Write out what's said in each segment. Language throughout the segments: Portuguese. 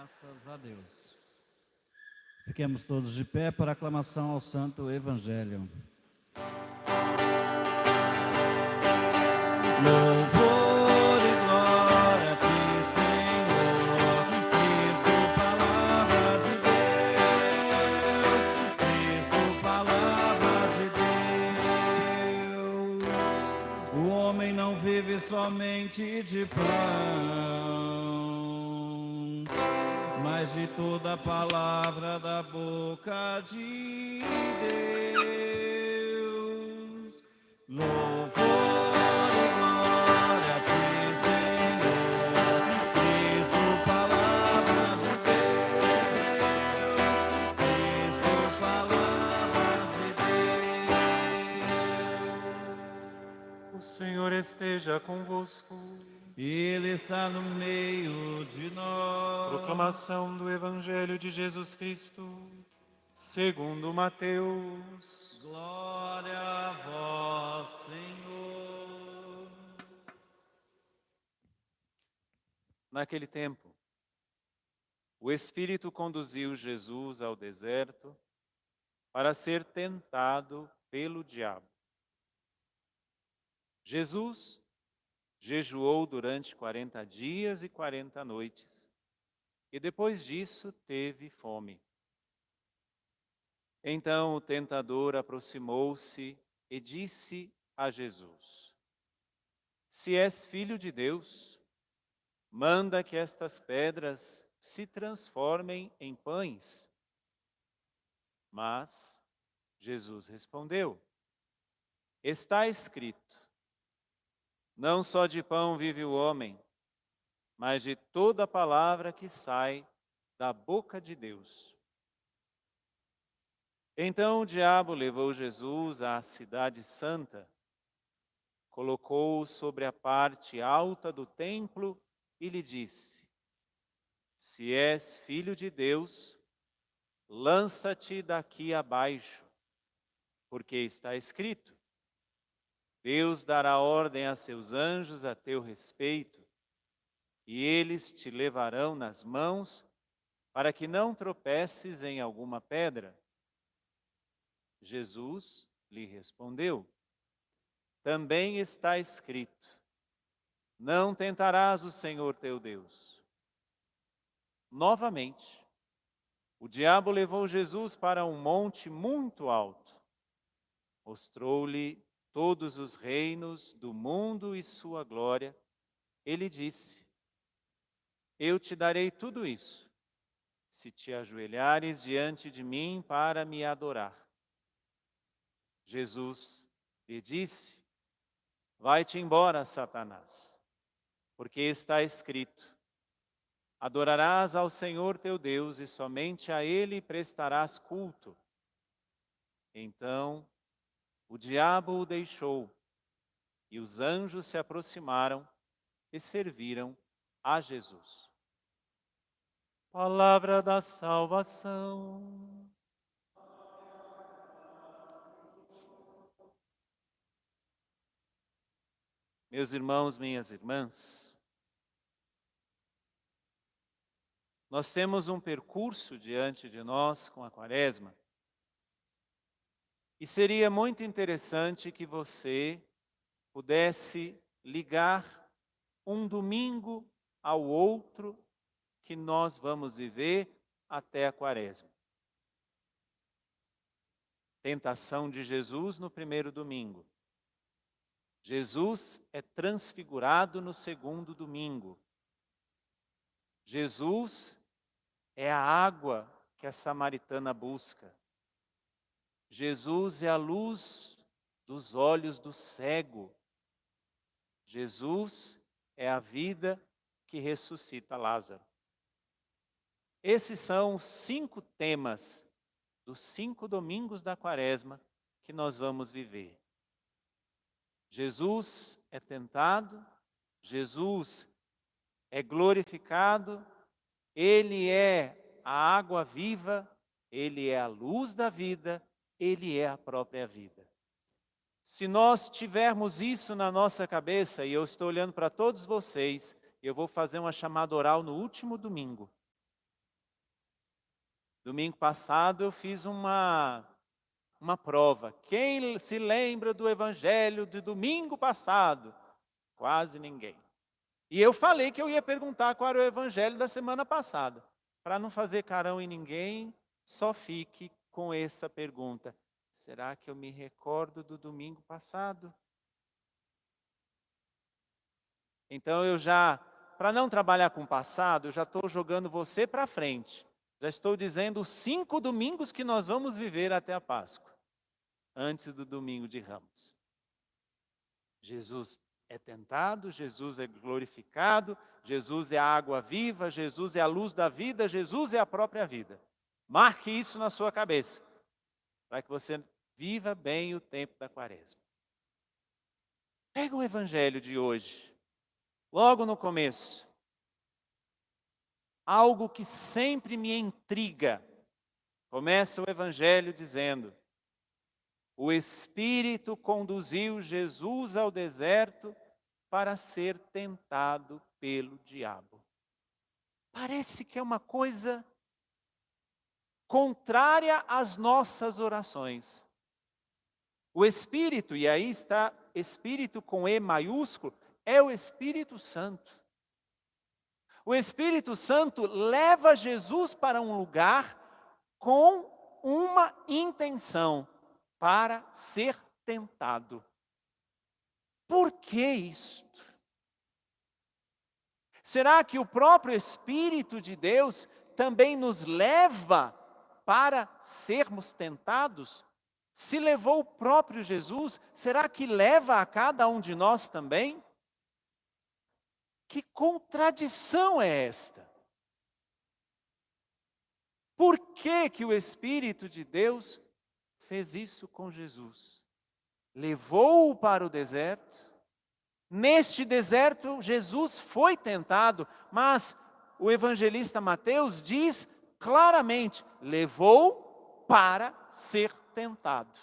Graças a Deus. Fiquemos todos de pé para a aclamação ao Santo Evangelho. Louvor e glória a ti, Senhor, Cristo, palavra de Deus, Cristo, palavra de Deus. O homem não vive somente de pão, mas de toda palavra da boca de Deus. Louvor e glória a ti, Senhor, Cristo, palavra de Deus, Cristo, palavra de Deus. O Senhor esteja convosco. Ele está no meio de nós. Proclamação do Evangelho de Jesus Cristo, segundo Mateus. Glória a vós, Senhor. Naquele tempo, o Espírito conduziu Jesus ao deserto para ser tentado pelo diabo. Jesus jejuou durante 40 dias e 40 noites, e depois disso teve fome. Então o tentador aproximou-se e disse a Jesus: Se és filho de Deus, manda que estas pedras se transformem em pães. Mas Jesus respondeu: Está escrito: Não só de pão vive o homem, mas de toda palavra que sai da boca de Deus. Então o diabo levou Jesus à cidade santa, colocou-o sobre a parte alta do templo e lhe disse: Se és filho de Deus, lança-te daqui abaixo, porque está escrito: Deus dará ordem a seus anjos a teu respeito, e eles te levarão nas mãos, para que não tropeces em alguma pedra. Jesus lhe respondeu: Também está escrito: Não tentarás o Senhor teu Deus. Novamente, o diabo levou Jesus para um monte muito alto, mostrou-lhe todos os reinos do mundo e sua glória. Ele disse: Eu te darei tudo isso, se te ajoelhares diante de mim para me adorar. Jesus lhe disse: Vai-te embora, Satanás, porque está escrito: Adorarás ao Senhor teu Deus e somente a Ele prestarás culto. Então o diabo o deixou, e os anjos se aproximaram e serviram a Jesus. Palavra da salvação. Meus irmãos, minhas irmãs, nós temos um percurso diante de nós com a Quaresma, e seria muito interessante que você pudesse ligar um domingo ao outro que nós vamos viver até a Quaresma. Tentação de Jesus no primeiro domingo. Jesus é transfigurado no segundo domingo. Jesus é a água que a samaritana busca. Jesus é a luz dos olhos do cego. Jesus é a vida que ressuscita Lázaro. Esses são os 5 temas dos 5 domingos da Quaresma que nós vamos viver. Jesus é tentado, Jesus é glorificado, Ele é a água viva, Ele é a luz da vida, Ele é a própria vida. Se nós tivermos isso na nossa cabeça, e eu estou olhando para todos vocês, eu vou fazer uma chamada oral no último domingo. Domingo passado eu fiz uma prova. Quem se lembra do evangelho de domingo passado? Quase ninguém. E eu falei que eu ia perguntar qual era o evangelho da semana passada. Para não fazer carão em ninguém, só fique com essa pergunta. Será que eu me recordo do domingo passado? Então para não trabalhar com o passado, eu já estou jogando você para frente. Já estou dizendo os 5 domingos que nós vamos viver até a Páscoa, antes do domingo de Ramos. Jesus é tentado, Jesus é glorificado, Jesus é a água viva, Jesus é a luz da vida, Jesus é a própria vida. Marque isso na sua cabeça, para que você viva bem o tempo da Quaresma. Pega o evangelho de hoje, logo no começo. Algo que sempre me intriga. Começa o evangelho dizendo: o Espírito conduziu Jesus ao deserto para ser tentado pelo diabo. Parece que é uma coisa contrária às nossas orações. O Espírito, e aí está Espírito com E maiúsculo, é o Espírito Santo. O Espírito Santo leva Jesus para um lugar com uma intenção, para ser tentado. Por que isto? Será que o próprio Espírito de Deus também nos leva para sermos tentados? Se levou o próprio Jesus, será que leva a cada um de nós também? Que contradição é esta? Por que que o Espírito de Deus fez isso com Jesus? Levou-o para o deserto. Neste deserto, Jesus foi tentado, mas o evangelista Mateus diz claramente: levou para ser tentado.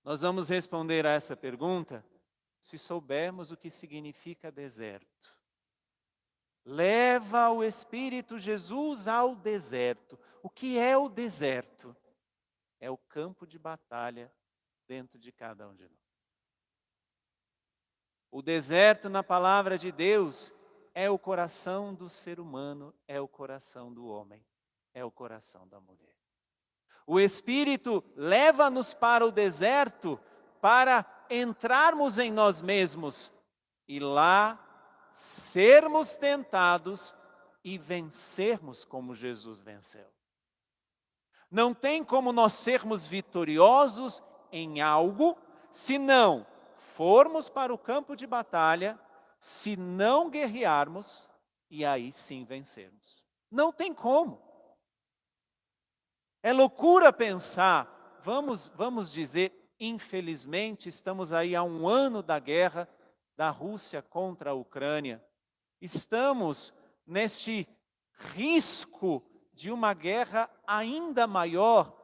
Nós vamos responder a essa pergunta se soubermos o que significa deserto. Leva o Espírito Jesus ao deserto. O que é o deserto? É o campo de batalha dentro de cada um de nós. O deserto, na palavra de Deus, é o coração do ser humano, é o coração do homem, é o coração da mulher. O Espírito leva-nos para o deserto para entrarmos em nós mesmos e lá sermos tentados e vencermos como Jesus venceu. Não tem como nós sermos vitoriosos em algo se não formos para o campo de batalha, se não guerrearmos e aí sim vencermos. Não tem como. É loucura pensar, vamos dizer, infelizmente, estamos aí há 1 ano da guerra da Rússia contra a Ucrânia. Estamos neste risco de uma guerra ainda maior.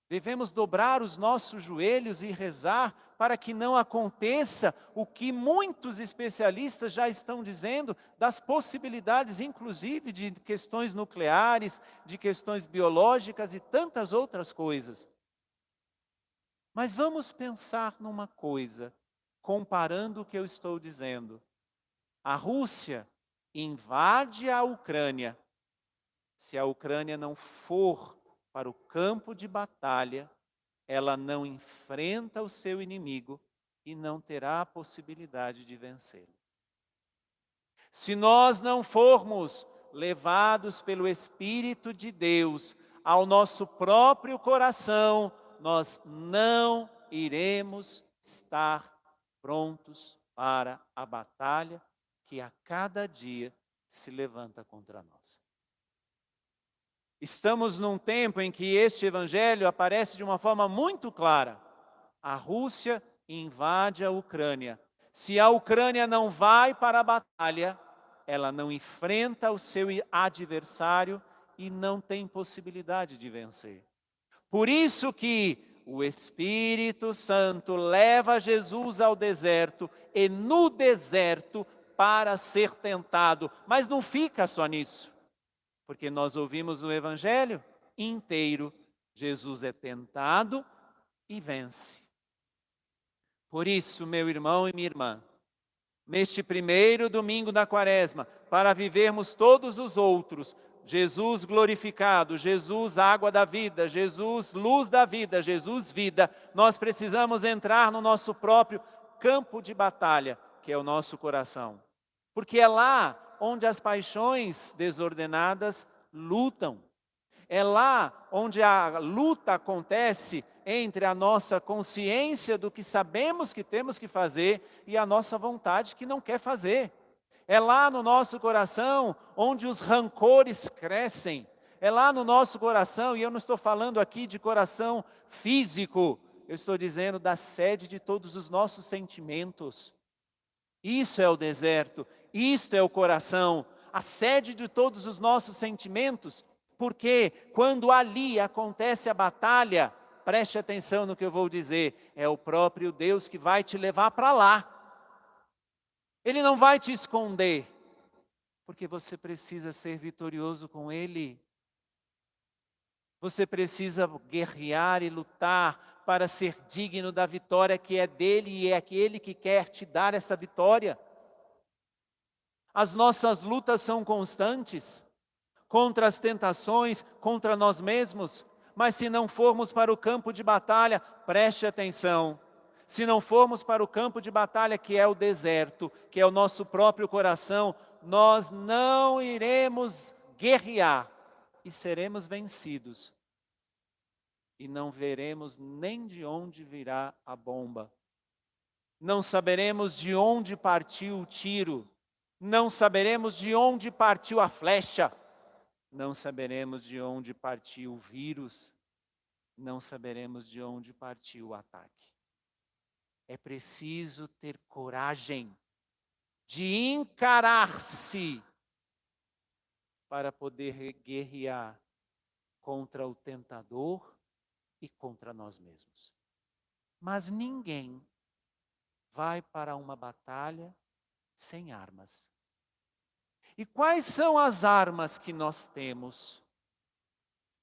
Devemos dobrar os nossos joelhos e rezar para que não aconteça o que muitos especialistas já estão dizendo das possibilidades, inclusive, de questões nucleares, de questões biológicas e tantas outras coisas. Mas vamos pensar numa coisa, comparando o que eu estou dizendo. A Rússia invade a Ucrânia. Se a Ucrânia não for para o campo de batalha, ela não enfrenta o seu inimigo e não terá a possibilidade de vencê-lo. Se nós não formos levados pelo Espírito de Deus ao nosso próprio coração, nós não iremos estar prontos para a batalha que a cada dia se levanta contra nós. Estamos num tempo em que este evangelho aparece de uma forma muito clara. A Rússia invade a Ucrânia. Se a Ucrânia não vai para a batalha, ela não enfrenta o seu adversário e não tem possibilidade de vencer. Por isso que o Espírito Santo leva Jesus ao deserto e no deserto para ser tentado. Mas não fica só nisso. Porque nós ouvimos o Evangelho inteiro. Jesus é tentado e vence. Por isso, meu irmão e minha irmã, neste primeiro domingo da Quaresma, para vivermos todos os outros, Jesus glorificado, Jesus água da vida, Jesus luz da vida, Jesus vida, nós precisamos entrar no nosso próprio campo de batalha, que é o nosso coração. Porque é lá onde as paixões desordenadas lutam. É lá onde a luta acontece entre a nossa consciência do que sabemos que temos que fazer e a nossa vontade que não quer fazer. É lá no nosso coração onde os rancores crescem. É lá no nosso coração, e eu não estou falando aqui de coração físico, eu estou dizendo da sede de todos os nossos sentimentos. Isso é o deserto, isto é o coração, a sede de todos os nossos sentimentos. Porque quando ali acontece a batalha, preste atenção no que eu vou dizer, é o próprio Deus que vai te levar para lá. Ele não vai te esconder, porque você precisa ser vitorioso com Ele. Você precisa guerrear e lutar para ser digno da vitória que é dele e é aquele que quer te dar essa vitória. As nossas lutas são constantes. Contra as tentações, contra nós mesmos, mas se não formos para o campo de batalha, preste atenção, se não formos para o campo de batalha que é o deserto, que é o nosso próprio coração, nós não iremos guerrear e seremos vencidos. E não veremos nem de onde virá a bomba, não saberemos de onde partiu o tiro, não saberemos de onde partiu a flecha, não saberemos de onde partiu o vírus, não saberemos de onde partiu o ataque. É preciso ter coragem de encarar-se para poder guerrear contra o tentador e contra nós mesmos. Mas ninguém vai para uma batalha sem armas. E quais são as armas que nós temos?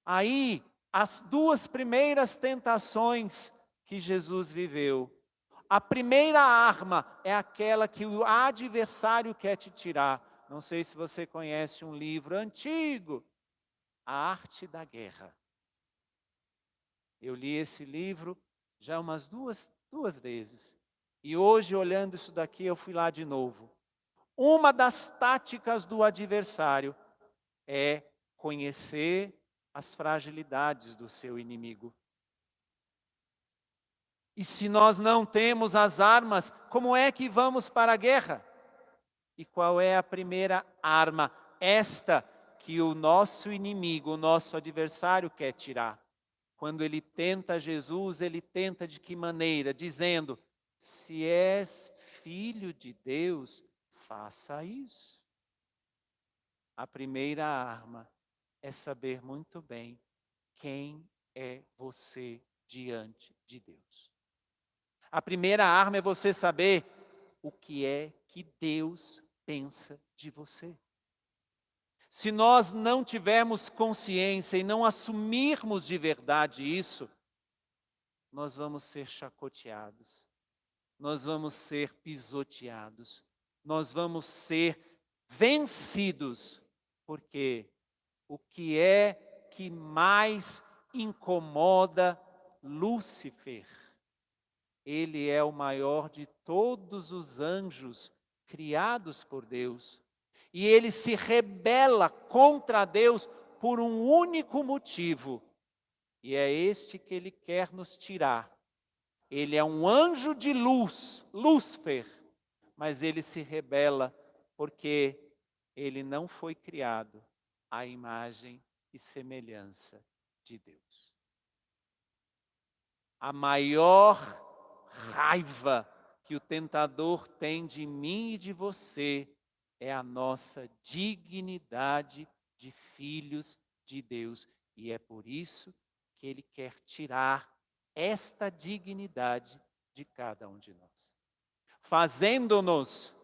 Aí, as duas primeiras tentações que Jesus viveu. A primeira arma é aquela que o adversário quer te tirar. Não sei se você conhece um livro antigo, A Arte da Guerra. Eu li esse livro já umas duas vezes. E hoje, olhando isso daqui, eu fui lá de novo. Uma das táticas do adversário é conhecer as fragilidades do seu inimigo. E se nós não temos as armas, como é que vamos para a guerra? E qual é a primeira arma? Esta que o nosso inimigo, o nosso adversário quer tirar. Quando ele tenta Jesus, ele tenta de que maneira? Dizendo, se és filho de Deus, faça isso. A primeira arma é saber muito bem quem é você diante de Deus. A primeira arma é você saber o que é que Deus pensa de você. Se nós não tivermos consciência e não assumirmos de verdade isso, nós vamos ser chacoteados, nós vamos ser pisoteados, nós vamos ser vencidos, porque o que é que mais incomoda Lúcifer? Ele é o maior de todos os anjos criados por Deus. E ele se rebela contra Deus por um único motivo. E é este que ele quer nos tirar. Ele é um anjo de luz, Lúcifer, mas ele se rebela porque ele não foi criado à imagem e semelhança de Deus. A maior raiva que o tentador tem de mim e de você é a nossa dignidade de filhos de Deus. E é por isso que ele quer tirar esta dignidade de cada um de nós, fazendo-nos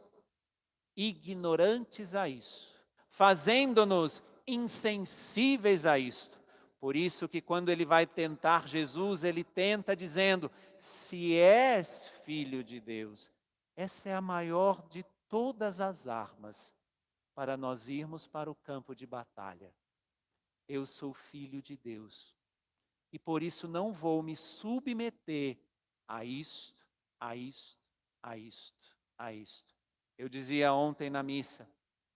ignorantes a isso, fazendo-nos insensíveis a isto. Por isso que quando ele vai tentar Jesus, ele tenta dizendo: se és filho de Deus. Essa é a maior de todas as armas para nós irmos para o campo de batalha. Eu sou filho de Deus e por isso não vou me submeter a isto, a isto, a isto, a isto. Eu dizia ontem na missa,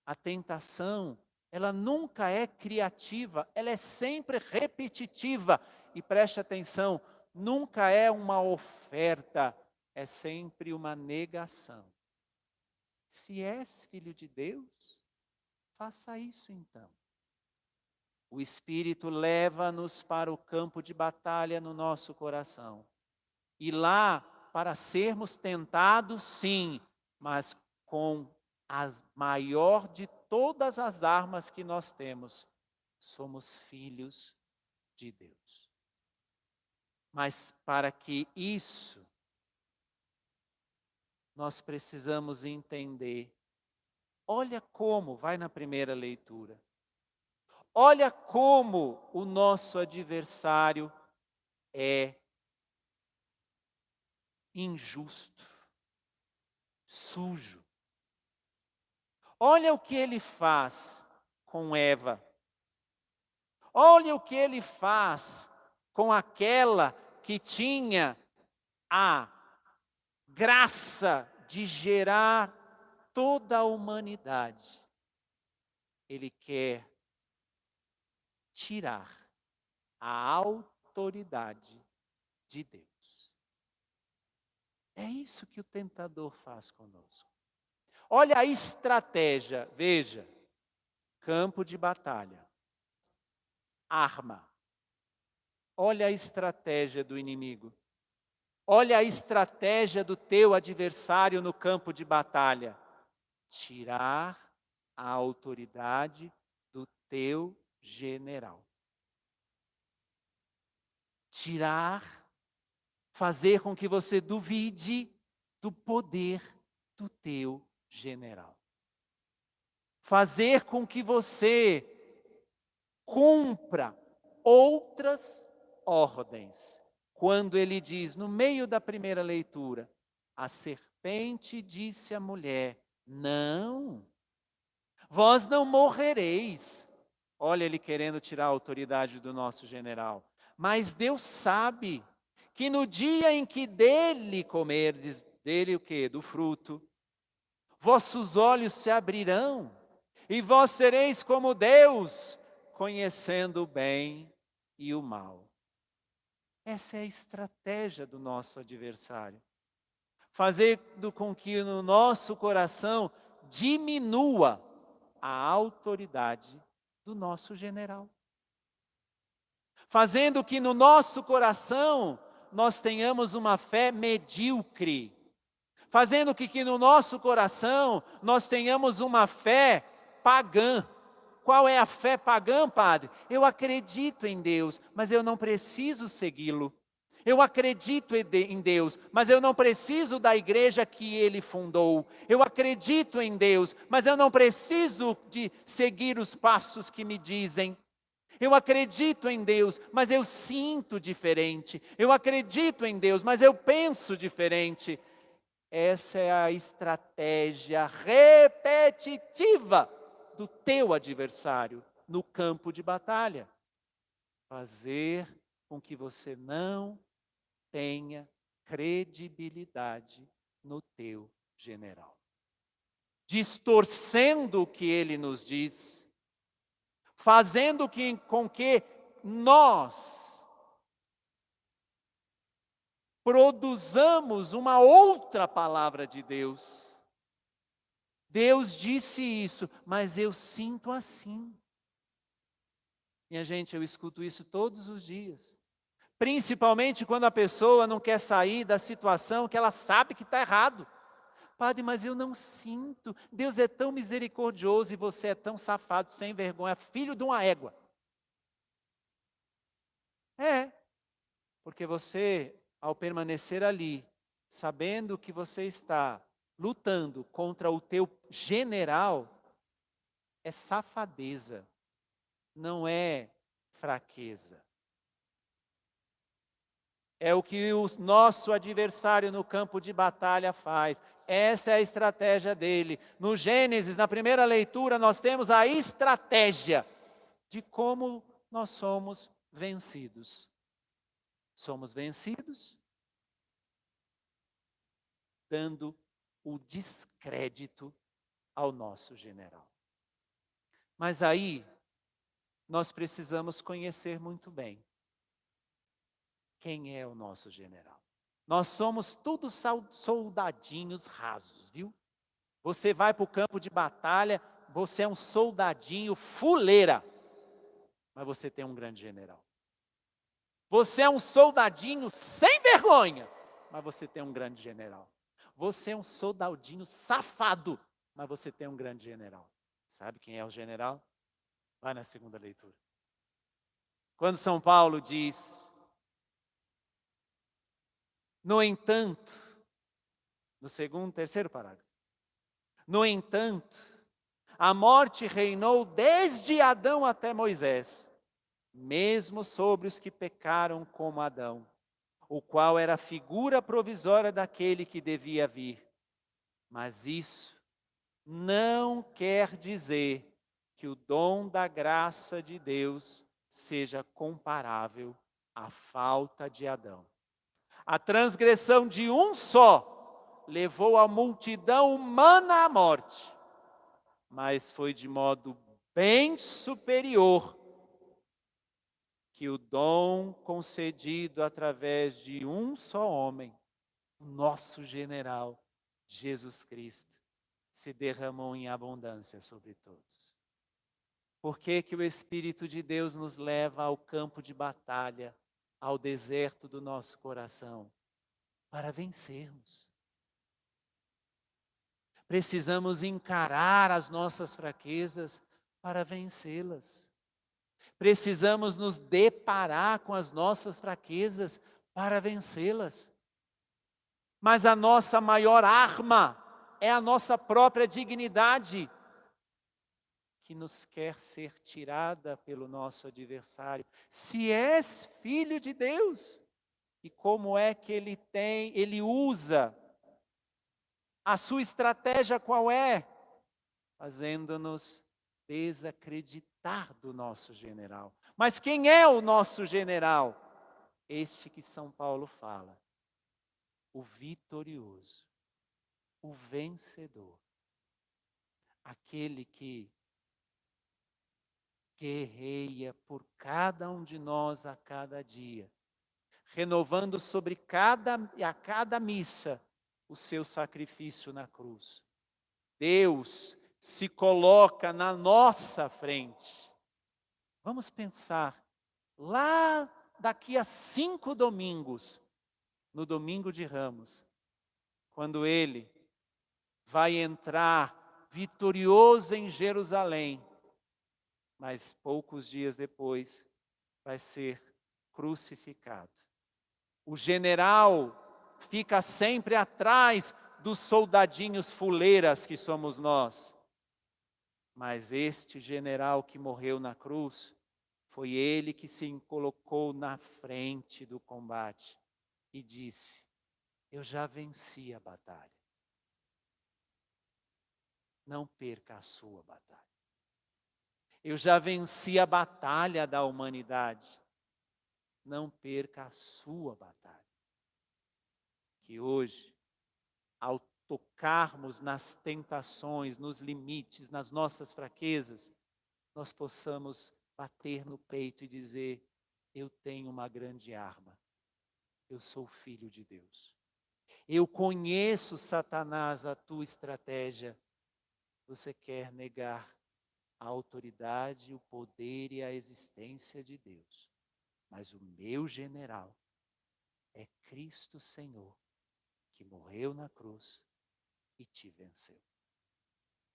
a tentação, ela nunca é criativa, ela é sempre repetitiva. E preste atenção, nunca é uma oferta, é sempre uma negação. Se és filho de Deus, faça isso então. O Espírito leva-nos para o campo de batalha no nosso coração. E lá, para sermos tentados, sim, mas com a maior de todas as armas que nós temos, somos filhos de Deus. Mas para que isso, nós precisamos entender. Olha como, vai na primeira leitura. Olha como o nosso adversário é injusto, sujo. Olha o que ele faz com Eva. Olha o que ele faz com aquela que tinha a graça de gerar toda a humanidade. Ele quer tirar a autoridade de Deus. É isso que o tentador faz conosco. Olha a estratégia, veja, campo de batalha, arma. Olha a estratégia do inimigo. Olha a estratégia do teu adversário no campo de batalha. Tirar a autoridade do teu general. Tirar, fazer com que você duvide do poder do teu general. Fazer com que você cumpra outras ordens. Quando ele diz, no meio da primeira leitura, a serpente disse à mulher, não, vós não morrereis. Olha ele querendo tirar a autoridade do nosso general. Mas Deus sabe que no dia em que dele comerdes, dele o quê? Do fruto, vossos olhos se abrirão e vós sereis como Deus, conhecendo o bem e o mal. Essa é a estratégia do nosso adversário. Fazendo com que no nosso coração diminua a autoridade do nosso general. Fazendo que no nosso coração nós tenhamos uma fé medíocre. Fazendo que no nosso coração nós tenhamos uma fé pagã. Qual é a fé pagã, padre? Eu acredito em Deus, mas eu não preciso segui-lo. Eu acredito em Deus, mas eu não preciso da igreja que Ele fundou. Eu acredito em Deus, mas eu não preciso de seguir os passos que me dizem. Eu acredito em Deus, mas eu sinto diferente. Eu acredito em Deus, mas eu penso diferente. Essa é a estratégia repetitiva do teu adversário no campo de batalha. Fazer com que você não tenha credibilidade no teu general. Distorcendo o que ele nos diz, fazendo com que nós produzamos uma outra palavra de Deus. Deus disse isso, mas eu sinto assim. Minha gente, eu escuto isso todos os dias. Principalmente quando a pessoa não quer sair da situação que ela sabe que está errado. Padre, mas eu não sinto. Deus é tão misericordioso e você é tão safado, sem vergonha, filho de uma égua. É, porque você, ao permanecer ali, sabendo que você está lutando contra o teu general, é safadeza. não é fraqueza. É o que o nosso adversário no campo de batalha faz. Essa é a estratégia dele. No Gênesis, na primeira leitura, nós temos a estratégia de como nós somos vencidos. Somos vencidos dando o descrédito ao nosso general. Mas aí, nós precisamos conhecer muito bem quem é o nosso general. Nós somos todos soldadinhos rasos, viu? Você vai para o campo de batalha, você é um soldadinho fuleira, mas você tem um grande general. Você é um soldadinho sem vergonha, mas você tem um grande general. Você é um soldadinho safado, mas você tem um grande general. Sabe quem é o general? Vai na segunda leitura. Quando São Paulo diz: no entanto, no terceiro parágrafo, no entanto, a morte reinou desde Adão até Moisés, mesmo sobre os que pecaram como Adão, o qual era a figura provisória daquele que devia vir. Mas isso não quer dizer que o dom da graça de Deus seja comparável à falta de Adão. A transgressão de um só levou a multidão humana à morte, mas foi de modo bem superior que o dom concedido através de um só homem, o nosso general, Jesus Cristo, se derramou em abundância sobre todos. Por que que o Espírito de Deus nos leva ao campo de batalha, ao deserto do nosso coração? Para vencermos. Precisamos encarar as nossas fraquezas para vencê-las. Precisamos nos deparar com as nossas fraquezas para vencê-las. Mas a nossa maior arma é a nossa própria dignidade, que nos quer ser tirada pelo nosso adversário. Se és filho de Deus, e como é que ele usa a sua estratégia, qual é? Fazendo-nos desacreditar do nosso general. Mas quem é o nosso general? Este que São Paulo fala, o vitorioso, o vencedor, aquele que guerreia por cada um de nós a cada dia, renovando sobre a cada missa o seu sacrifício na cruz. Deus se coloca na nossa frente. Vamos pensar, lá daqui a 5 domingos, no domingo de Ramos, quando Ele vai entrar vitorioso em Jerusalém, mas poucos dias depois vai ser crucificado. O general fica sempre atrás dos soldadinhos fuleiras que somos nós. Mas este general que morreu na cruz, foi ele que se colocou na frente do combate e disse: eu já venci a batalha. Não perca a sua batalha. Eu já venci a batalha da humanidade. Não perca a sua batalha. Que hoje, ao tocarmos nas tentações, nos limites, nas nossas fraquezas, nós possamos bater no peito e dizer: eu tenho uma grande arma. Eu sou filho de Deus. Eu conheço, Satanás, a tua estratégia. Você quer negar a autoridade, o poder e a existência de Deus. Mas o meu general é Cristo Senhor, que morreu na cruz e te venceu.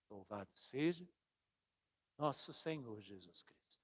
Louvado seja nosso Senhor Jesus Cristo.